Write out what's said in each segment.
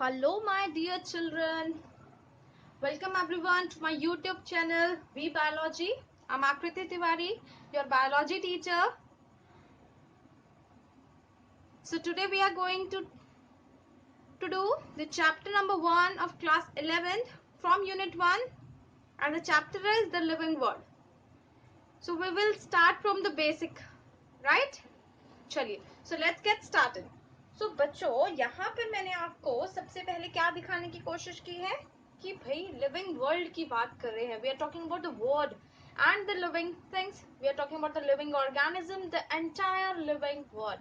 Hello, my dear children. Welcome everyone to my YouTube channel, We Biology. I'm Akriti Tiwari, your biology teacher. So today we are going to do the chapter number 1 of class 11 from unit 1, and the chapter is the living world. So we will start from the basic, right? चलिए, so let's get started. So बच्चों, यहाँ पर मैंने आपको सबसे पहले क्या दिखाने की कोशिश की है कि भाई लिविंग वर्ल्ड की बात कर रहे हैं. We are talking about the world and the living things. We are talking about the living organism, the entire living world.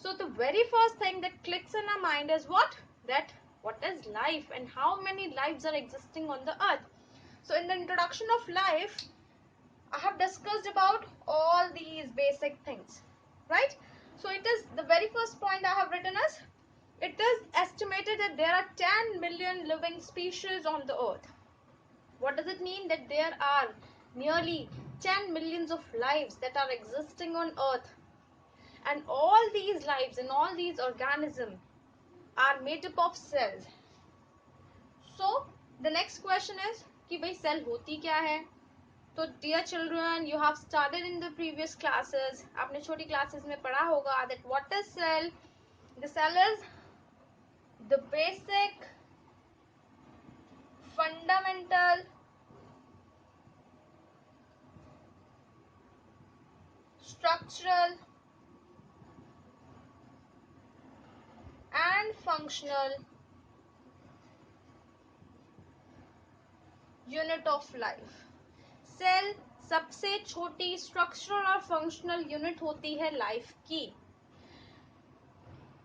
So the very first thing that clicks in our mind is what? That what is life and how many lives are existing on the earth. So in the introduction of life, I have discussed about all these basic things, right? So it is the very first point I have written as it is estimated that there are 10 million living species on the earth. What does it mean? That there are nearly 10 millions of lives that are existing on earth, and all these lives and all these organisms are made up of cells. So the next question is कि भाई cell होती क्या है. तो dear children, you have started in the previous classes. आपने छोटी classes में पढ़ा होगा that what is cell. The cell is the basic fundamental structural and functional unit of life. Cell सबसे छोटी स्ट्रक्चरल और फंक्शनल यूनिट होती है लाइफ की,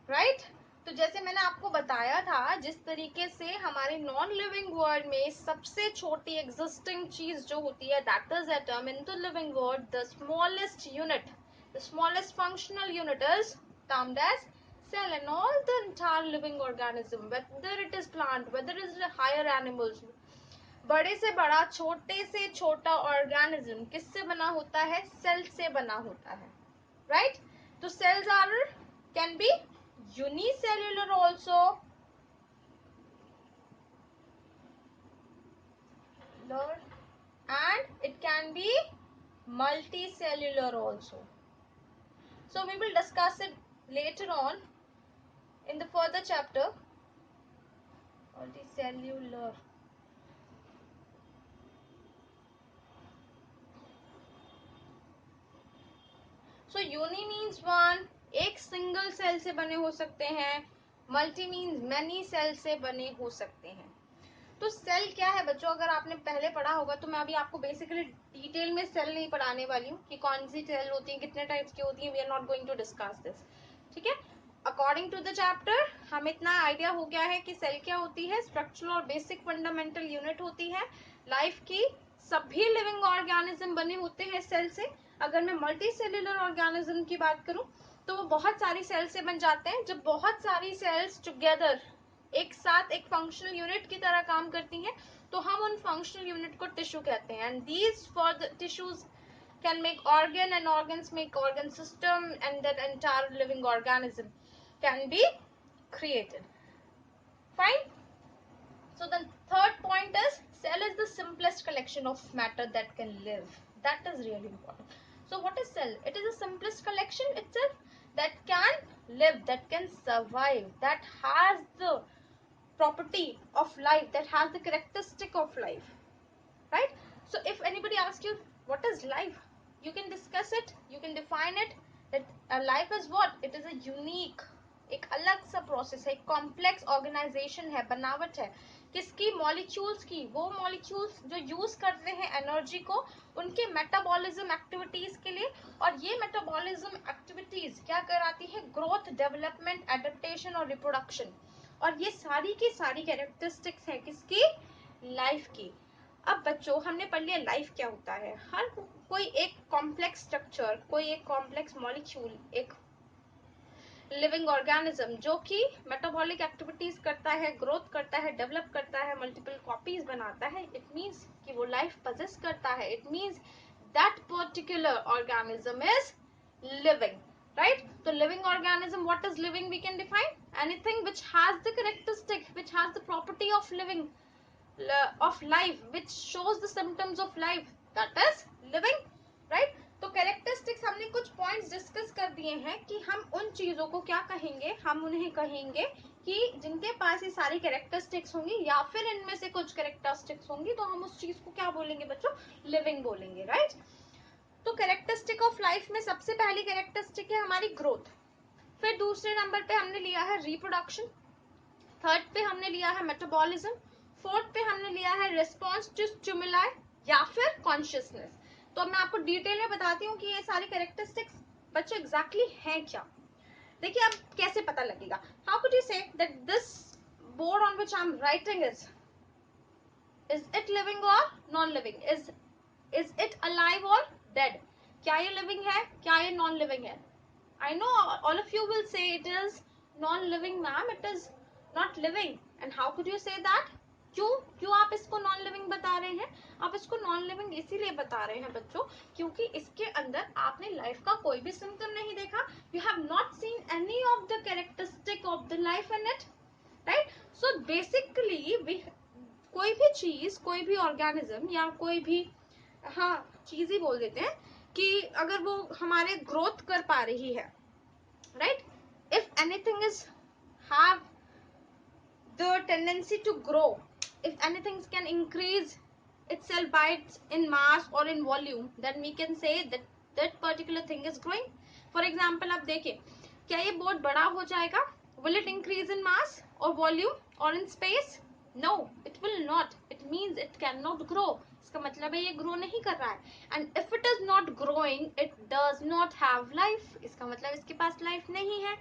राइट? तो जैसे मैंने आपको बताया था, जिस तरीके से हमारे नॉन लिविंग वर्ल्ड में सबसे छोटी एग्जिस्टिंग चीज जो होती है that is atom. In the living world the smallest unit, the smallest functional unit is termed as cell. And all the entire living organism, whether it is plant, whether it is higher animals, बड़े से बड़ा छोटे से छोटा organism किससे बना होता है? सेल से बना होता है, राइट? तो cells are can be unicellular also, and it can be multicellular also. So we will discuss it later on in the further chapter. Multicellular. So uni means one, एक सिंगल सेल से बने हो सकते हैं. Multi means many cell से बने हो सकते हैं. तो सेल क्या है बच्चों, अगर आपने पहले पढ़ा होगा तो मैं अभी आपको बेसिकली डिटेल में सेल नहीं पढ़ाने वाली हूँ कि कौन सी सेल होती है, कितने टाइप्स की होती है. We are not going to discuss this, ठीक है? अकॉर्डिंग टू द चैप्टर हमें इतना आइडिया हो गया है कि सेल क्या होती है. स्ट्रक्चरल और बेसिक फंडामेंटल यूनिट होती है लाइफ की. सभी लिविंग ऑर्गेनिज्म बने होते हैं सेल से. अगर मैं मल्टी सेल्यूलर ऑर्गेनिज्म की बात करूं तो वो बहुत सारी सेल से बन जाते हैं. जब बहुत सारी सेल्स टुगेदर एक साथ एक फंक्शनल यूनिट की तरह काम करती हैं तो हम उन फंक्शनल यूनिट को टिश्यू कहते हैं. And these for the tissues can make organ and organs make organ system, and that entire living organism can be created. Fine. So the third point is cell is the simplest collection of matter that can live. That is really important. So what is cell? It is the simplest collection itself that can live, that can survive, that has the property of life, that has the characteristic of life, right? So if anybody asks you what is life, you can discuss it, you can define it, that a life is what? It is a unique, एक अलग सा process है, एक complex organisation है, बनावट है. किसकी? Molecules की. वो मॉलिक्यूल्स जो यूज करते हैं एनर्जी को उनके मेटाबॉलिज्म एक्टिविटीज के लिए. और ये मेटाबॉलिज्म एक्टिविटीज क्या कराती है? ग्रोथ, डेवलपमेंट, एडेप्टेशन और रिप्रोडक्शन. और ये सारी की सारी कैरेक्टरिस्टिक्स है किसकी? लाइफ की. अब बच्चों हमने पढ़ लिया लाइफ क्या होता है. हर कोई एक कॉम्प्लेक्स स्ट्रक्चर, कोई एक कॉम्प्लेक्स मॉलिक्यूल, एक लिविंग ऑर्गेनिज्म जो कि मेटाबॉलिक एक्टिविटीज करता है, ग्रोथ करता है, डेवलप करता है, मल्टीपल कॉपीज बनाता है. इट मीन्स कि वो लाइफ पजेस करता है. It means that particular organism is living, right? तो living organism, what is living we can define anything which has the characteristic, which has the property of living, of life, which shows the symptoms of life, that is living, right? तो characteristics हमने कुछ points discuss कर दिए हैं कि हम उन चीजों को क्या कहेंगे, हम उन्हें कहेंगे कि जिनके पास ये सारी कैरेक्टरिस्टिक्स होंगी या फिर इनमें से कुछ कैरेक्टरिस्टिक्स होंगी, तो हम उस चीज को क्या बोलेंगे बच्चों, लिविंग बोलेंगे, राइट? तो कैरेक्टरिस्टिक ऑफ लाइफ में सबसे पहली कैरेक्टरिस्टिक है हमारी ग्रोथ, फिर दूसरे नंबर पे हमने लिया है रिप्रोडक्शन, थर्ड पे हमने लिया है मेटाबॉलिज्म, फोर्थ पे हमने लिया है रिस्पॉन्स टू स्टिमुलाई या फिर कॉन्शियसनेस। तो अब मैं आपको डिटेल में बताती हूँ कि ये सारे कैरेक्टरिस्टिक्स बच्चों एग्जैक्टली हैं क्या। देखिए अब कैसे पता लगेगा, how could you say that this board on which I am writing is it living और non living, is it alive और डेड, क्या ये लिविंग है, क्या ये नॉन लिविंग है? I know all of you will say it is non-living, ma'am. It is not living. And how could you say that? क्यों आप इसको नॉन लिविंग बता रहे हैं? आप इसको नॉन लिविंग इसीलिए बता रहे हैं बच्चों क्योंकि इसके अंदर आपने लाइफ का कोई भी सिम्टम नहीं देखा. You have not seen any of the characteristic of the life in it, right? So basically कोई भी चीज, कोई भी ऑर्गेनिज्म या कोई भी चीज ही बोल देते हैं कि अगर वो हमारे ग्रोथ कर पा रही है, right? If anything is have the tendency to grow, if anything can increase itself by in mass or in volume, then we can say that that particular thing is growing. For example, आप देखिए क्या ये बहुत बड़ा हो जाएगा? Will it increase in mass or volume or in space? No, it will not. It means it cannot grow. इसका मतलब है ये ग्रो नहीं कर रहा है. And if it is not growing, it does not have life. इसका मतलब इसके पास लाइफ नहीं है.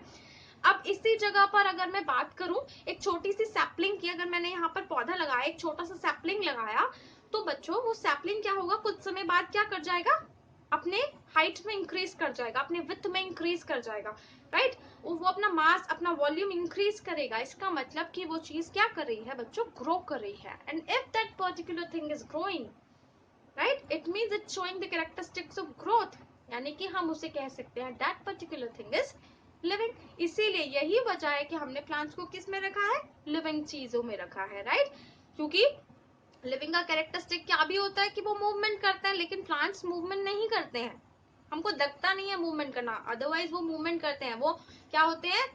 अब इसी जगह पर अगर मैं बात करूं एक छोटी सी सैपलिंग की, अगर मैंने यहाँ पर पौधा लगाया, एक छोटा सा सैपलिंग लगाया, तो बच्चों वो सैपलिंग क्या होगा, कुछ समय बाद क्या कर जाएगा, अपने हाइट में इंक्रीज कर जाएगा, अपने विड्थ में इंक्रीज कर जाएगा, राइट? वो अपना मास, अपना वॉल्यूम इंक्रीज करेगा. इसका मतलब कि वो चीज क्या कर रही है बच्चों, ग्रो कर रही है. And if that particular thing is growing, right, it means it's showing the characteristics of growth, यानी कि हम उसे कह सकते हैं that particular thing is living. इसीलिए यही वजह है कि हमने प्लांट्स को किस में रखा है, लिविंग चीजों में रखा है, राइट? क्योंकि लिविंग का कैरेक्टरिस्टिक क्या भी होता है कि वो मूवमेंट करते हैं, लेकिन प्लांट्स मूवमेंट नहीं करते हैं. हमको दिखता नहीं है मूवमेंट करना, अदरवाइज वो मूवमेंट करते हैं. वो क्या होते हैं,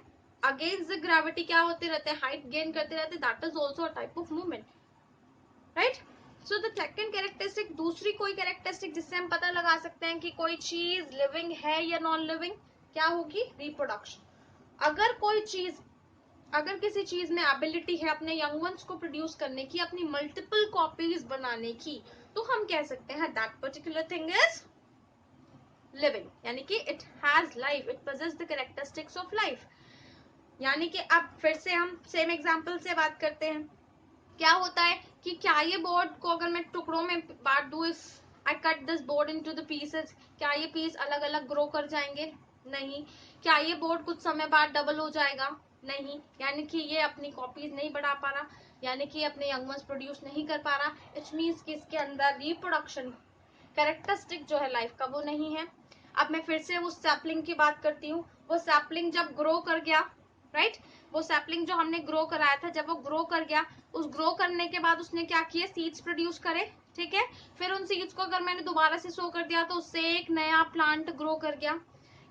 अगेंस्ट द ग्रेविटी क्या होते रहते हैं, हाइट गेन करते रहते हैं. That is also a type of movement, right? So the second characteristic, दूसरी कोई कैरेक्टरिस्टिक जिससे हम पता लगा सकते हैं कि कोई चीज लिविंग है या नॉन लिविंग, क्या होगी, रिप्रोडक्शन. अगर कोई चीज, अगर किसी चीज में एबिलिटी है अपने यंग वंस को प्रोड्यूस करने की, अपनी मल्टीपल कॉपीज बनाने की, तो हम कह सकते हैं that particular thing is living, यानी कि it has life, it possesses the characteristics of life. यानी कि अब फिर से हम सेम एग्जांपल से बात करते हैं. क्या होता है कि क्या ये बोर्ड को अगर मैं टुकड़ों में बांट दूं, इस I cut this board into the pieces, क्या ये पीस अलग अलग ग्रो कर जाएंगे? नहीं. क्या ये बोर्ड कुछ समय बाद डबल हो जाएगा? नहीं. यानी कि ये अपनी कॉपीज नहीं बढ़ा पा रहा, यानी कि अपने यंग वंस प्रोड्यूस नहीं कर पा रहा. इट मीन्स कि इसके अंदर रिप्रोडक्शन कैरेक्टरिस्टिक जो है लाइफ का वो नहीं है. अब मैं फिर से उस सैपलिंग की बात करती हूँ. वो सैपलिंग जब ग्रो कर गया, राइट, वो सैपलिंग जो हमने ग्रो कराया था, जब वो ग्रो कर गया, उस ग्रो करने के बाद उसने क्या किया, सीड्स प्रोड्यूस करे, ठीक है. फिर उन सीड्स को अगर मैंने दोबारा से सो कर दिया तो उससे एक नया प्लांट ग्रो कर गया.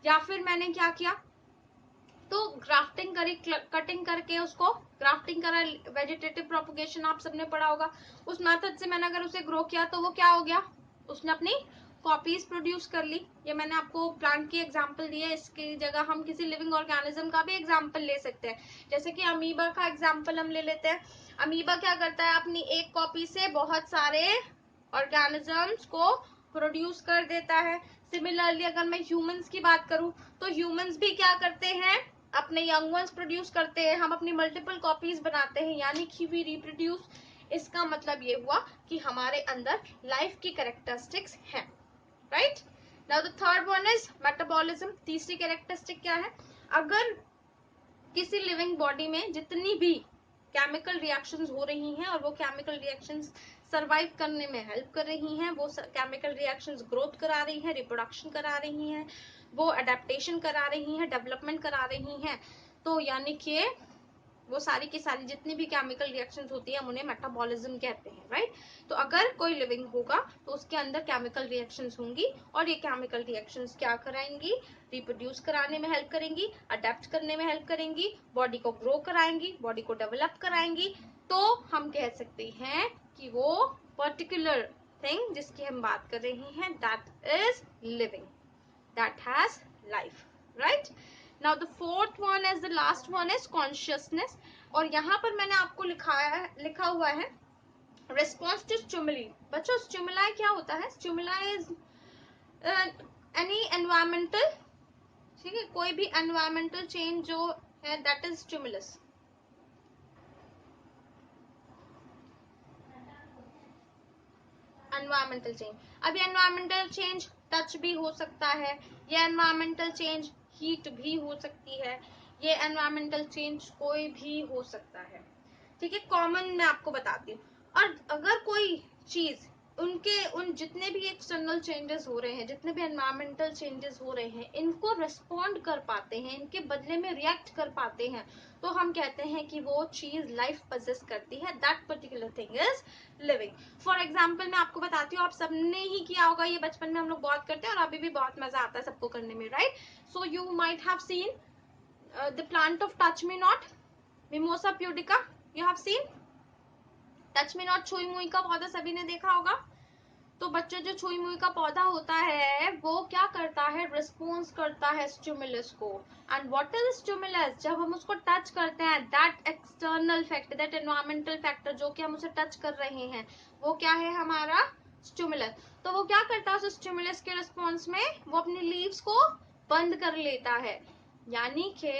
या फिर मैंने क्या किया, तो ग्राफ्टिंग करी, कटिंग करके उसको ग्राफ्टिंग करा, वेजिटेटिव प्रोपगेशन आप सबने पढ़ा होगा. उस मेथड से मैंने अगर उसे ग्रो किया तो वो क्या हो गया, उसने अपनी कॉपीज प्रोड्यूस कर ली. ये मैंने आपको प्लांट की एग्जांपल दी है, इसकी जगह हम किसी लिविंग ऑर्गेनिज्म का भी एग्जांपल ले सकते हैं. जैसे कि अमीबा का एग्जांपल हम ले लेते हैं. अमीबा क्या करता है, अपनी एक कॉपी से बहुत सारे ऑर्गेनिजम्स को प्रोड्यूस कर देता है. सिमिलरली अगर मैं ह्यूमंस की बात करूं तो ह्यूमंस भी क्या करते हैं, अपने यंग वंस प्रोड्यूस करते हैं. हम अपनी मल्टीपल कॉपीज बनाते हैं, यानी कि वी रिप्रोड्यूस. इसका मतलब ये हुआ कि हमारे अंदर लाइफ की कैरेक्टरिस्टिक्स हैं, right? Now the third one is metabolism. तीसरी कैरेक्टरिस्टिक क्या है, अगर किसी लिविंग बॉडी में जितनी भी केमिकल रिएक्शंस हो रही हैं और वो केमिकल रिएक्शंस सरवाइव करने में हेल्प कर रही हैं, वो केमिकल रिएक्शंस ग्रोथ करा रही हैं, रिप्रोडक्शन करा रही हैं, वो अडेप्टेशन करा रही हैं, डेवलपमेंट करा रही हैं, तो यानी कि वो सारी की सारी जितनी भी केमिकल रिएक्शंस होती है हम उन्हें मेटाबॉलिज्म कहते हैं, राइट। तो अगर कोई लिविंग होगा तो उसके अंदर केमिकल रिएक्शंस होंगी और ये केमिकल रिएक्शंस क्या कराएंगी, रिप्रोड्यूस कराने में हेल्प करेंगी, अडेप्ट करने में हेल्प करेंगी, बॉडी को ग्रो कराएंगी, बॉडी को डेवलप कराएंगी। तो हम कह सकते हैं कि वो पर्टिकुलर थिंग जिसकी हम बात कर रहे हैं that is living, that has life, right. Now the fourth one is the last one is consciousness. और यहाँ पर मैंने आपको लिखा हुआ है रिस्पॉन्स टू स्टिमुली। बच्चों स्टिमुलाई क्या होता है, स्टिमुलाई इज एनी एनवायरमेंटल, ठीक है, कोई भी एनवायरमेंटल चेंज जो है that is stimulus. Environmental change, अभी एनवायरमेंटल चेंज टच भी हो सकता है, ये एनवायरमेंटल चेंज हीट भी हो सकती है, ये एनवायरमेंटल चेंज कोई भी हो सकता है, ठीक है, कॉमन मैं आपको बताती हूँ। और अगर कोई चीज उन जितने भी एक्सटर्नल चेंजेस हो रहे हैं, जितने भी एनवायरमेंटल चेंजेस हो रहे हैं, इनको रिस्पॉन्ड कर पाते हैं, इनके बदले में रिएक्ट कर पाते हैं, तो हम कहते हैं कि वो चीज लाइफ पोजेस करती है, that particular thing is living. For example मैं आपको बताती हूँ, आप सबने ही किया होगा, ये बचपन में हम लोग बहुत करते हैं और अभी भी बहुत मजा आता है सबको करने में, right. So you might have seen the plant of touch me not, mimosa pudica, you have seen touch me not, छुई मुई का पौधा सभी ने देखा होगा। तो बच्चों जो छुई मुई का पौधा होता है वो क्या करता है, रिस्पॉन्स करता है स्टिमुलस को। एंड व्हाट इज स्टिमुलस, जब हम उसको टच करते हैं, that external factor, that environmental factor जो कि हम उसे टच कर रहे हैं, वो क्या है हमारा स्टिमुलस। तो वो क्या करता है उस स्टिमुलस के रिस्पॉन्स में, वो अपनी लीव्स को बंद कर लेता है, यानी कि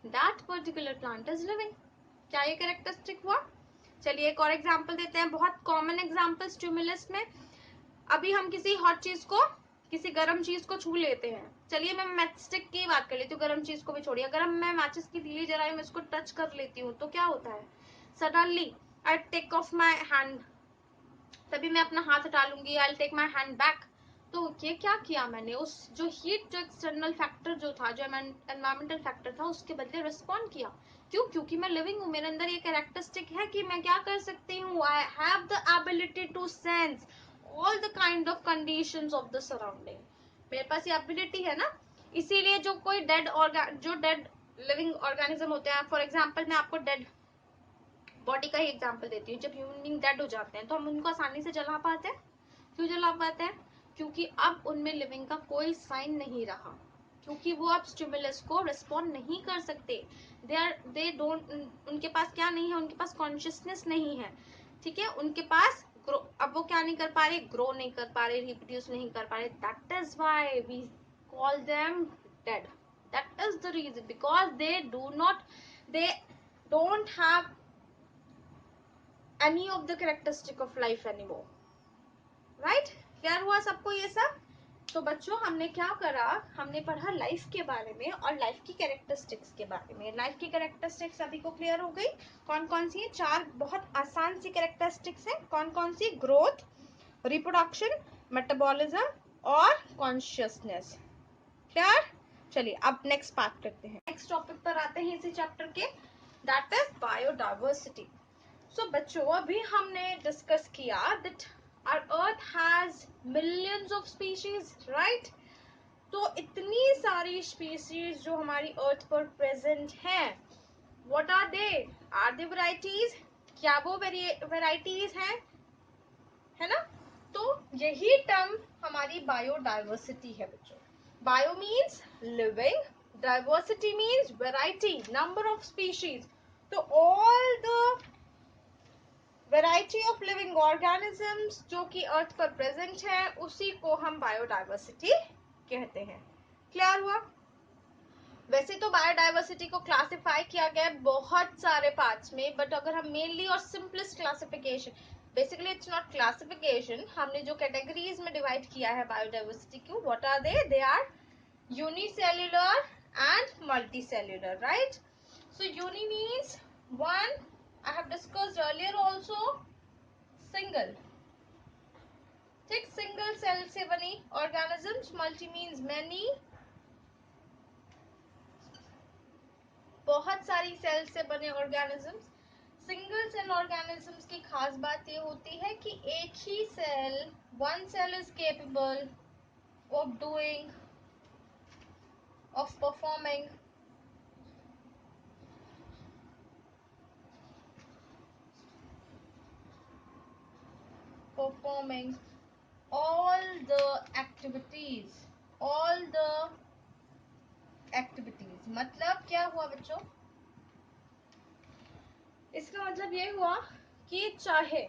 that particular plant is living. क्या ये कैरेक्टरिस्टिक हुआ। चलिए एक और एग्जांपल देते हैं, बहुत कॉमन एग्जांपल स्टिमुलस में। अभी हम किसी हॉट चीज को, किसी गर्म चीज को छू लेते हैं, चलिए मैं मैचस्टिक की बात कर लेती हूँ, गर्म चीज को भी छोड़िए, अगर मैं मैचिस की तीली जलाई मैं इसको टच कर लेती हूँ तो क्या होता है, suddenly I take off my hand, तभी मैं अपना हाथ हटा लूंगी, I take my hand back. तो ये क्या किया मैंने, उस जो हीट, जो एक्सटर्नल फैक्टर जो था, जो एनवायरमेंटल फैक्टर था, उसके बदले रिस्पॉन्ड किया। क्यों, क्योंकि मैं लिविंग हूँ, मेरे अंदर ये कैरेक्टरिस्टिक है कि मैं क्या कर सकती हूँ, I have the ability to sense all the kind of conditions of the surrounding, मेरे पास ये एबिलिटी है ना। इसीलिए जो कोई डेड लिविंग ऑर्गेनिज्म होते हैं, फॉर एग्जाम्पल मैं आपको डेड बॉडी का ही एग्जांपल देती हूँ, जब ह्यूमन बीइंग डेड हो जाते हैं तो हम उनको आसानी से जला पाते हैं, क्यों जला पाते हैं, क्योंकि अब उनमें लिविंग का कोई साइन नहीं रहा, क्योंकि वो अब स्टिमुलस को रिस्पॉन्ड नहीं कर सकते, दे डोंट, उनके पास क्या नहीं है, उनके पास कॉन्शियसनेस नहीं है, ठीक है, उनके पास ग्रो, अब वो क्या नहीं कर पा रहे, ग्रो नहीं कर पा रहे, रिप्रोड्यूस नहीं कर पा रहे, that is why we call them dead, that is the reason, because they do not, they don't have any of the characteristic of life anymore, right। Clear हुआ सबको ये सब। तो बच्चों हमने क्या करा, हमने पढ़ा लाइफ के बारे में और लाइफ की कैरेक्टरिस्टिक्स के बारे में। लाइफ की कैरेक्टरिस्टिक्स सभी को क्लियर हो गई, कौन कौन सी है, चार बहुत आसान सी कैरेक्टरिस्टिक्स हैं, कौन कौन सी, ग्रोथ, रिप्रोडक्शन, मेटाबॉलिज्म और कॉन्शियसनेस। क्लियर। चलिए अब नेक्स्ट बात करते हैं, नेक्स्ट टॉपिक पर आते हैं इसी चैप्टर के, दैट इज बायोडाइवर्सिटी। सो बच्चों अभी हमने डिस्कस किया that our earth has millions of species, right. तो इतनी सारी स्पीशीज जो हमारी अर्थ पर प्रेजेंट हैं, व्हाट आर दे वैरायटीज, क्या वो वैरायटीज हैं, है ना। तो यही टर्म हमारी बायोडाइवर्सिटी है बच्चों। Bio means living, diversity means variety, number of species. तो all the variety of living organisms जो कि अर्थ पर प्रेजेंट है, उसी को हम बायोडाइवर्सिटी कहते हैं। क्लियर हुआ। वैसे तो बायोडाइवर्सिटी को क्लासिफाई किया गया है बहुत सारे पार्ट्स में, बट अगर हम मेनली और simplest classification, basically it's not classification, हमने जो कैटेगरीज में डिवाइड किया है बायोडाइवर्सिटी को, what are they are unicellular and multicellular, right. So uni means one, I have discussed earlier also, single, ठीक, सिंगल सेल से बनी ऑर्गेनिजम्स, मल्टी मीन्स मैनी, बहुत सारी सेल से बने ऑर्गेनिजम्स। सिंगल सेल ऑर्गेनिजम्स की खास बात ये होती है कि एक ही cell, one cell is capable of doing, of performing all the activities, all the activities। मतलब क्या हुआ बच्चों, इसका मतलब ये हुआ कि चाहे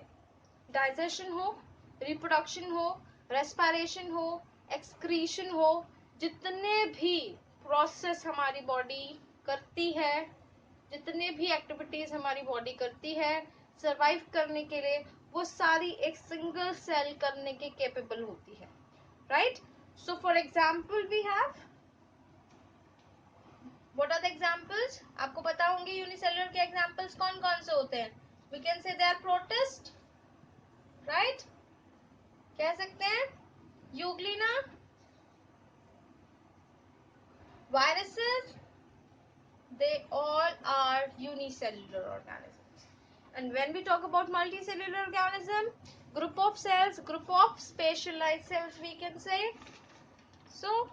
डाइजेशन हो, रिप्रोडक्शन हो, रेस्पिरेशन हो, एक्सक्रीशन हो, जितने भी प्रोसेस हमारी बॉडी करती है, जितने भी एक्टिविटीज हमारी बॉडी करती है सरवाइव करने के लिए, वो सारी एक सिंगल सेल करने के केपेबल होती है, right. So for example we have, what are the examples, आपको पता होंगे यूनिसेलुलर के एग्जाम्पल्स कौन कौन से होते हैं। We can say they are protist, right, कह सकते हैं Euglena, viruses, they all are unicellular organisms। And when we talk about multicellular organism, group of cells, group of specialized cells we can say, so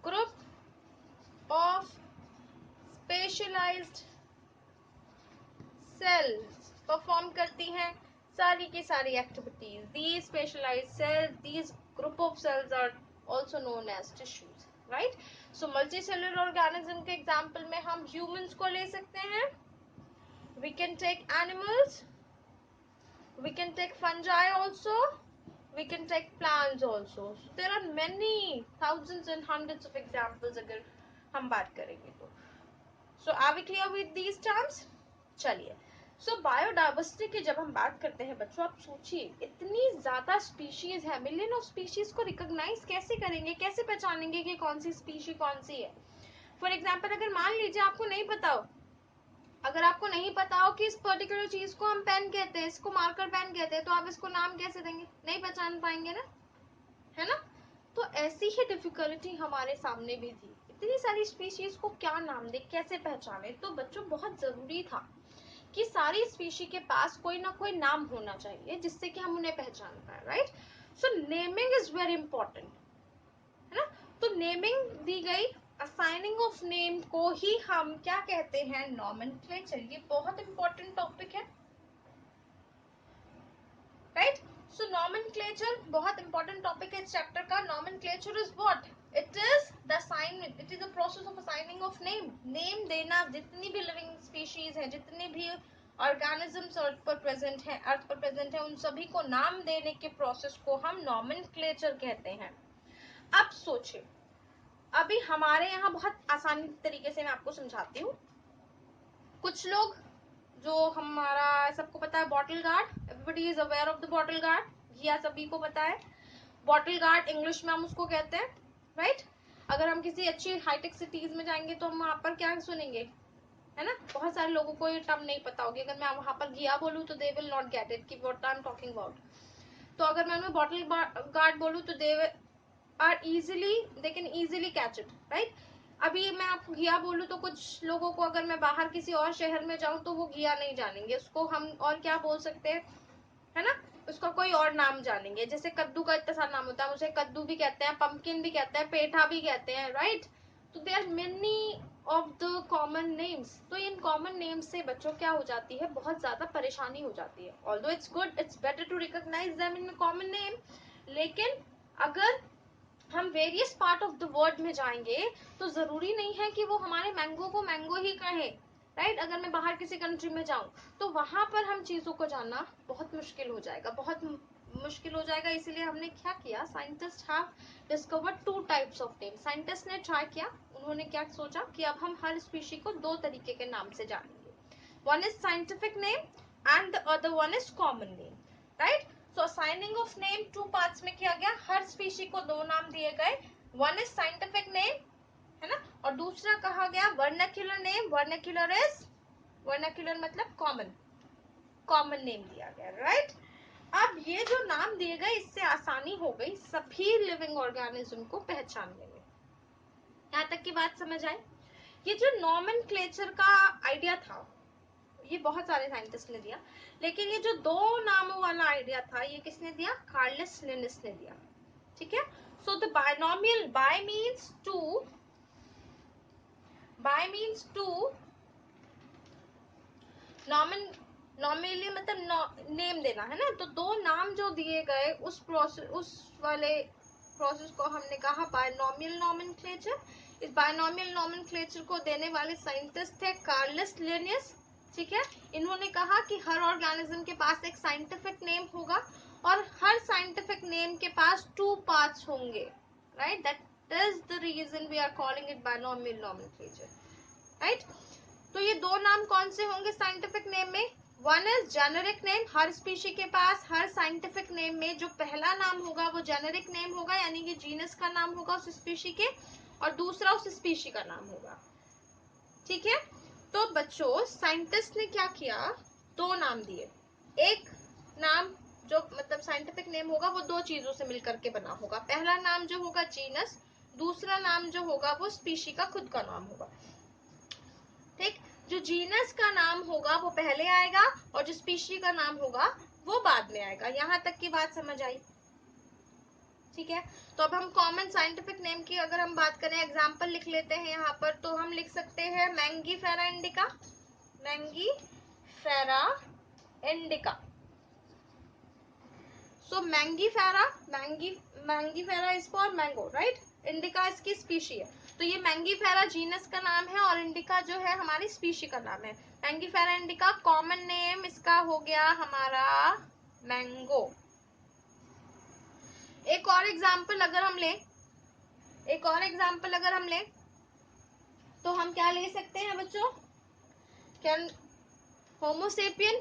group of specialized cells perform करती हैं सारी की सारी activities। These specialized cells, these group of cells are also known as tissues, right। So multicellular organism के example में हम humans को ले सकते हैं, we can take animals, we can take fungi also, we can take plants also। So there are many thousands and hundreds of examples अगर हम बात करेंगे तो। So are we clear with these terms? चलिए, so बायोडाइवर्सिटी की जब हम बात करते हैं बच्चों, आप सोचिए इतनी ज्यादा स्पीशीज है, मिलियन ऑफ स्पीशीज को रिकॉग्नाइज कैसे करेंगे, कैसे पहचानेंगे कि कौन सी स्पीशी कौन सी है। फॉर एग्जाम्पल अगर मान लीजिए आपको नहीं पता हो, अगर आपको नहीं पता हो कि इस पर्टिकुलर चीज को हम पेन कहते हैं, इसको मार्कर पेन कहते हैं, तो आप इसको नाम कैसे देंगे, नहीं पहचान पाएंगे ना, है ना। तो ऐसी ही डिफिकल्टी हमारे सामने भी थी, इतनी सारी स्पीशीज को क्या नाम दे, कैसे पहचाने। तो बच्चों बहुत जरूरी था कि सारी स्पीशी के पास कोई ना कोई नाम होना चाहिए जिससे कि हम उन्हें पहचान पाए, right. So naming is very important, है ना। तो नेमिंग दी गई, असाइनिंग ऑफ नेम को ही हम क्या कहते हैं, नॉमेनक्लेचर। ये बहुत इंपॉर्टेंट टॉपिक है, राइट। सो नॉमेनक्लेचर बहुत इंपॉर्टेंट टॉपिक है इस चैप्टर का। Nomenclature is what, it is the assignment, it is the process of assigning of name. Name देना, जितनी भी लिविंग स्पीशीज है, जितने भी ऑर्गेनिजम्स अर्थ पर प्रेजेंट है, उन सभी को नाम देने के प्रोसेस को हम नॉमेनक्लेचर कहते हैं। अब सोचिए, अभी हमारे यहाँ बहुत आसानी तरीके से मैं आपको समझाती हूँ। कुछ लोग जो हमारा, सबको पता है bottle gourd, everybody is aware of the bottle gourd, ये सभी को पता है। बॉटल गार्ड इंग्लिश में हम उसको कहते हैं, राइट। अगर हम किसी अच्छी हाईटेक सिटीज में जाएंगे तो हम वहाँ पर क्या सुनेंगे, है ना। बहुत सारे लोगों को ये टर्म नहीं पता होगी, अगर मैं वहाँ पर घिया बोलूँ तो they will not get it कि what I am talking about. तो अगर मैं उन्हें बॉटल गार्ड बोलूँ तो they are easily, they can easily catch it, right. अभी मैं आपको घिया बोलूँ तो कुछ लोगों को, अगर मैं बाहर किसी और शहर में जाऊँ तो वो घिया नहीं जानेंगे, उसको हम और क्या बोल सकते हैं, है ना, उसका कोई और नाम जानेंगे। जैसे कद्दू का इतना सारा नाम होता है, उसे कद्दू भी कहते हैं, पंपकिन भी कहते हैं, पेठा भी कहते हैं, राइट। तो there are many of the common names. तो इन कॉमन नेम्स से बच्चों क्या हो जाती है, बहुत ज्यादा परेशानी हो जाती है। Although it's good, it's better to recognise them in common name, लेकिन अगर हम various part of the world में जाएंगे तो जरूरी नहीं है कि वो हमारे मैंगो को मैंगो ही कहे, राइट। अगर मैं बाहर किसी कंट्री में जाऊं तो वहां पर हम चीजों को जानना बहुत मुश्किल हो जाएगा, बहुत मुश्किल हो जाएगा। इसीलिए हमने क्या किया, scientist have discovered two types of name. Scientist ने ट्राई किया, उन्होंने क्या सोचा कि अब हम हर स्पीशी को दो तरीके के नाम से जानेंगे। One is scientific name and the other one is common name, right. So assigning of name two parts में किया गया, हर स्पीशी को दो नाम दिए गए। वन इज साइंटिफिक नेम, है ना, और दूसरा कहा गया वर्नाक्युलर नेम। वर्नाक्युलर मतलब कॉमन नेम दिया गया, राइट। अब ये जो नाम दिए गए, इससे आसानी हो गई सभी लिविंग ऑर्गेनिज्म को पहचानने में। यहाँ तक की बात समझ आए। ये जो नॉमेनक्लेचर का आइडिया था ये बहुत सारे साइंटिस्ट ने दिया, लेकिन ये जो दो नामों वाला आइडिया था ये किसने दिया? कार्लस लिनिस ने दिया। ठीक है, so the binomial, bi means two, nominally मतलब नेम देना है ना, तो दो नाम जो दिए गए उस प्रोसेस, उस वाले प्रोसेस को हमने कहा बायनोमियल नॉमेनक्लेचर। इस बायनोमियल नॉमेनक्लेचर को देने वाले साइंटिस्ट थे कार्लस लिनियस। ठीक है, इन्होंने कहा कि हर ऑर्गेनिज्म के पास एक साइंटिफिक नेम होगा और हर साइंटिफिक नेम के पास टू पार्ट्स होंगे, right? That is the reason we are calling it binomial nomenclature, right? तो ये दो नाम कौन से होंगे साइंटिफिक नेम में? वन इज जेनेरिक नेम, हर स्पीशी के पास हर साइंटिफिक नेम में जो पहला नाम होगा वो जेनेरिक नेम होगा, यानी कि जीनस का नाम होगा उस स्पीशी के, और दूसरा उस स्पीशी का नाम होगा। ठीक है, तो बच्चों साइंटिस्ट ने क्या किया? दो नाम दिए। एक नाम जो मतलब साइंटिफिक नेम होगा वो दो चीजों से मिलकर के बना होगा। पहला नाम जो होगा जीनस, दूसरा नाम जो होगा वो स्पीशी का खुद का नाम होगा। ठीक, जो जीनस का नाम होगा वो पहले आएगा और जो स्पीशी का नाम होगा वो बाद में आएगा। यहां तक की बात समझ आई? ठीक है, तो अब हम कॉमन साइंटिफिक नेम की अगर हम बात करें, एग्जांपल लिख लेते हैं यहाँ पर, तो हम लिख सकते हैं Mangifera indica, Mangifera indica. So Mangifera is for mango, right? Indica इसकी स्पीशी है, तो ये मैंगीफेरा जीनस का नाम है और इंडिका जो है हमारी स्पीशी का नाम है। मैंगीफेरा इंडिका कॉमन नेम इसका हो गया हमारा मैंगो। एक और एग्जांपल अगर हम लें तो हम क्या ले सकते हैं बच्चों? कैन होमोसेपियन,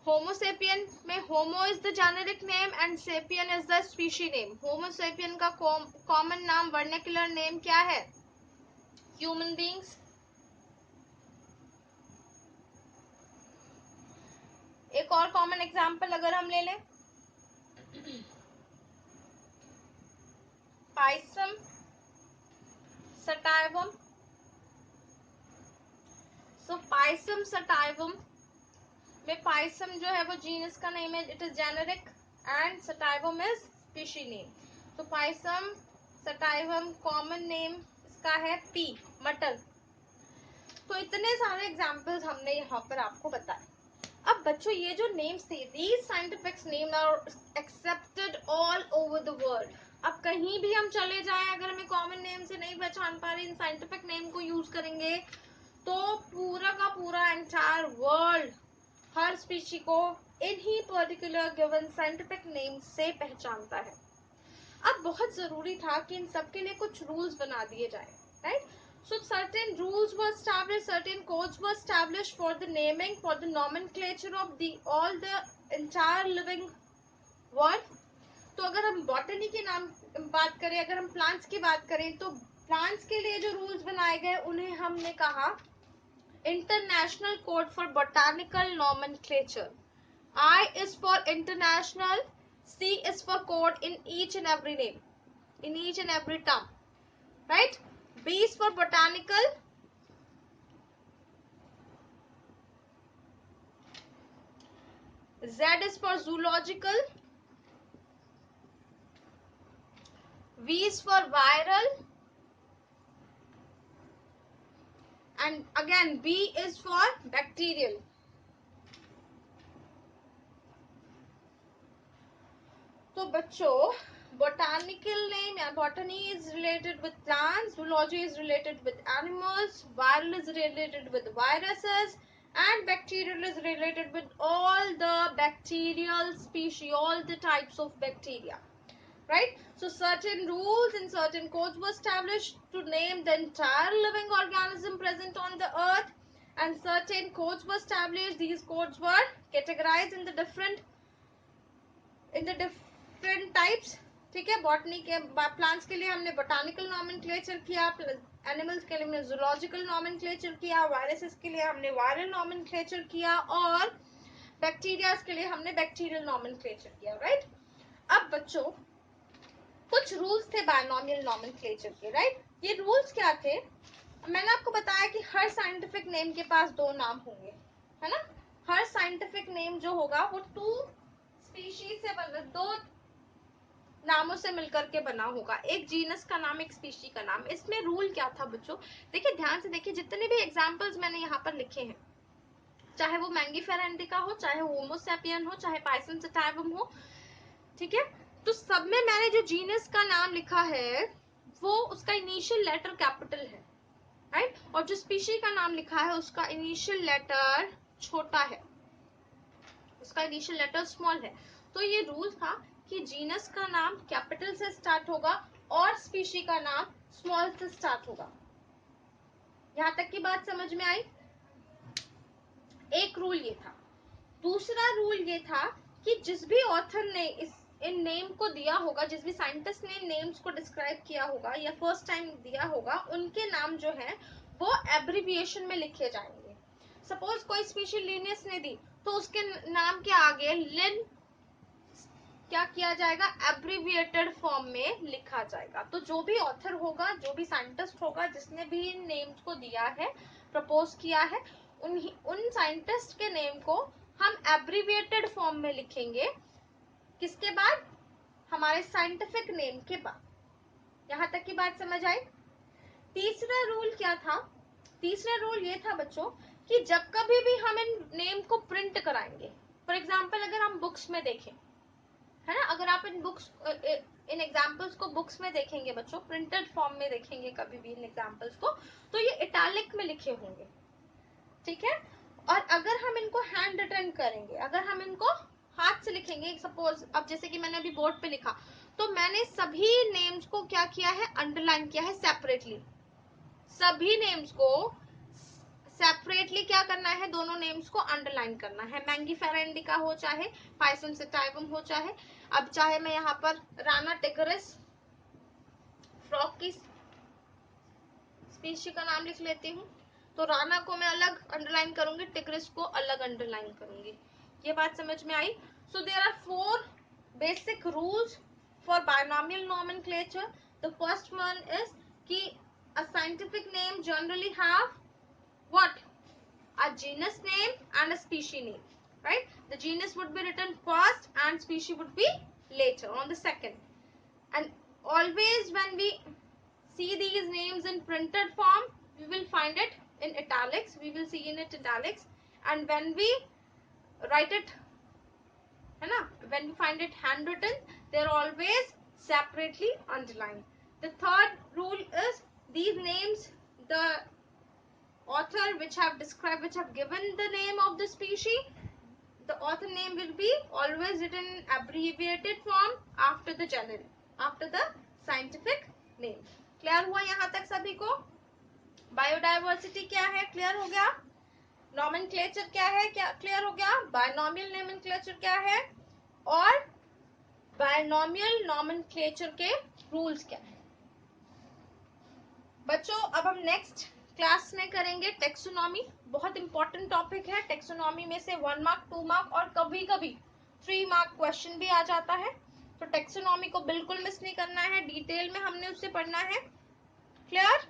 होमोसेपियन में homo is the generic name and sapien is the species name. Homo sapien का कॉमन नाम, वर्नाक्युलर नेम क्या है? Human beings. एक और कॉमन एग्जांपल अगर हम ले लें, pisum sativum. So pisum sativum में पाइसम जो है वो जीनस का नेम है, it is generic, and sativum is species name. तो पाइसम सटाइवम कॉमन नेम इसका है पी, मटर। तो इतने सारे एग्जांपल्स हमने यहाँ पर आपको बताए। अब बच्चों ये जो नेम्स थे, these scientific names are accepted all over the world। अब कहीं भी हम चले जाएं, अगर हमें कॉमन नेम से नहीं पहचान पा रहे, इन साइंटिफिक नेम को यूज करेंगे तो पूरा का पूरा एंटायर वर्ल्ड हर स्पीशी को इन्हीं पर्टिकुलर गिवन साइंटिफिक नेम से पहचानता है। अब बहुत जरूरी था कि इन सब के लिए कुछ रूल्स बना दिए जाए, right? So certain rules were established, certain codes were established for the naming, for the nomenclature of the all the entire living world। तो अगर हम बॉटनी के नाम बात करें, अगर हम प्लांट्स की बात करें, तो प्लांट्स के लिए जो रूल्स बनाए गए उन्हें हमने कहा international code for botanical nomenclature. I is for international, C is for code in each and every name, in each and every term, right? B is for botanical, Z is for zoological, V is for viral, and again B is for bacterial। तो बच्चों botanical name या botany is related with plants, zoology is related with animals, viral is related with viruses, and bacterial is related with all the bacterial species, all the types of bacteria, right? So certain rules and certain codes were established to name the entire living organism present on the earth, and certain codes were established. These codes were categorized in the different types. ठीक है, botany के plants के लिए हमने botanical nomenclature किया, animals के लिए हमने जूलॉजिकल नॉमेनक्लेचर किया, वायरसेस के लिए हमने वायरल नॉमेनक्लेचर किया, और बैक्टीरिया के लिए हमने बैक्टीरियल नॉमेनक्लेचर किया, राइट? अब बच्चों कुछ कुछ रूल्स थे बायनॉमियल नॉमेनक्लेचर के, राइट। ये रूल्स क्या थे? मैंने आपको बताया कि हर साइंटिफिक नेम के पास दो नाम होंगे, है ना। हर साइंटिफिक नेम जो होगा वो टू स्पीशीज से दो नामों से मिलकर के बना होगा, एक जीनस का नाम, एक स्पीशी का नाम। इसमें रूल क्या था बच्चों? देखिए ध्यान से देखिए, जितने भी एग्जांपल्स मैंने यहाँ पर लिखे हैं, चाहे वो मैंगीफेरा इंडिका हो, चाहे होमो सैपियन हो, चाहे पाइसन सटाइवम हो, ठीक है, तो सब में मैंने जो जीनस का नाम लिखा है वो उसका इनिशियल लेटर कैपिटल है, राइट। और जो स्पीशी का नाम लिखा है उसका इनिशियल लेटर छोटा है, उसका इनिशियल लेटर स्मॉल है। तो ये रूल था कि जीनस का नाम कैपिटल से स्टार्ट होगा और स्पीशी का नाम स्मॉल से स्टार्ट होगा। यहां तक की बात समझ में आई? एक रूल ये था। दूसरा रूल ये था कि जिस भी ऑथर ने इन नेम को दिया होगा, जिस भी साइंटिस्ट ने नेम्स को डिस्क्राइब किया होगा या फर्स्ट टाइम दिया होगा, उनके नाम जो है वो एब्रिविएशन में लिखे जाएंगे। सपोज कोई स्पीशी लिनियस ने दी तो उसके नाम के आगे लिन क्या किया जाएगा? एब्रिविएटेड फॉर्म में लिखा जाएगा। तो जो भी ऑथर होगा, जो भी साइंटिस्ट होगा, जिसने भी इन नेम्स को दिया है, प्रपोज किया है, उन साइंटिस्ट के नेम को हम एब्रिविएटेड फॉर्म में लिखेंगे। किसके बाद? हमारे साइंटिफिक नेम के बाद। यहां तक की बात समझ आई? तीसरा रूल क्या था? तीसरा रूल ये था बच्चों कि जब कभी भी हम इन नेम को प्रिंट कराएंगे, फॉर एग्जाम्पल अगर हम बुक्स में देखें, है ना, अगर आप इन एग्जाम्पल्स को बुक्स में देखेंगे बच्चों, प्रिंटेड फॉर्म में देखेंगे कभी भी इन एग्जाम्पल्स को, तो ये इटैलिक में लिखे होंगे, ठीक है। और अगर हम इनको हैंड रिटन करेंगे, अगर हम इनको हाथ से लिखेंगे, सपोज अब जैसे कि मैंने अभी बोर्ड पे लिखा, तो मैंने सभी नेम्स को क्या किया है? अंडरलाइन किया है सेपरेटली। सभी नेम्स को सेपरेटली क्या करना है? दोनों नेम्स को अंडरलाइन करना है। मैंगीफेरा इंडिका हो, चाहे पाइसन सटाइवम हो, चाहे मैं यहाँ पर राना टिगरिस फ्रॉग की स्पीशी का नाम लिख लेती हूँ, तो राना को मैं अलग अंडरलाइन करूंगी, टिगरिस को अलग अंडरलाइन करूंगी। ये बात समझ में आई? So there are 4 basic rules for binomial nomenclature. The first one is कि a scientific name generally have what? A genus name and a species name, right? The genus would be written first and species would be later on the second. And always when we see these names in printed form, we will find it in italics, we will see in it italics. And when we write it, है ना, when we find it handwritten, they are always separately underlined. The third rule is these names, the author which have given the name of the species, the author name will be always written in abbreviated form after the general, after the scientific name. Clear हुआ यहाँ तक सभी को? Biodiversity क्या है? Clear हो गया? Nomenclature क्या है? क्या क्लियर हो गया? बायनॉमियल नॉमेनक्लेचर क्या है और बायनॉमियल नॉमेनक्लेचर के रूल्स क्या है? बच्चों अब हम नेक्स्ट क्लास में करेंगे टेक्सोनॉमी। बहुत इंपॉर्टेंट टॉपिक है। टेक्सोनॉमी में से 1 मार्क, 2 मार्क और कभी कभी 3 मार्क क्वेश्चन भी आ जाता है, तो टेक्सोनॉमी को बिल्कुल मिस नहीं करना है, डिटेल में हमने उसे पढ़ना है। क्लियर?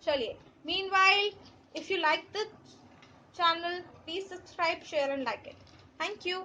चलिए, meanwhile if you like the channel please subscribe, share and like it. Thank you.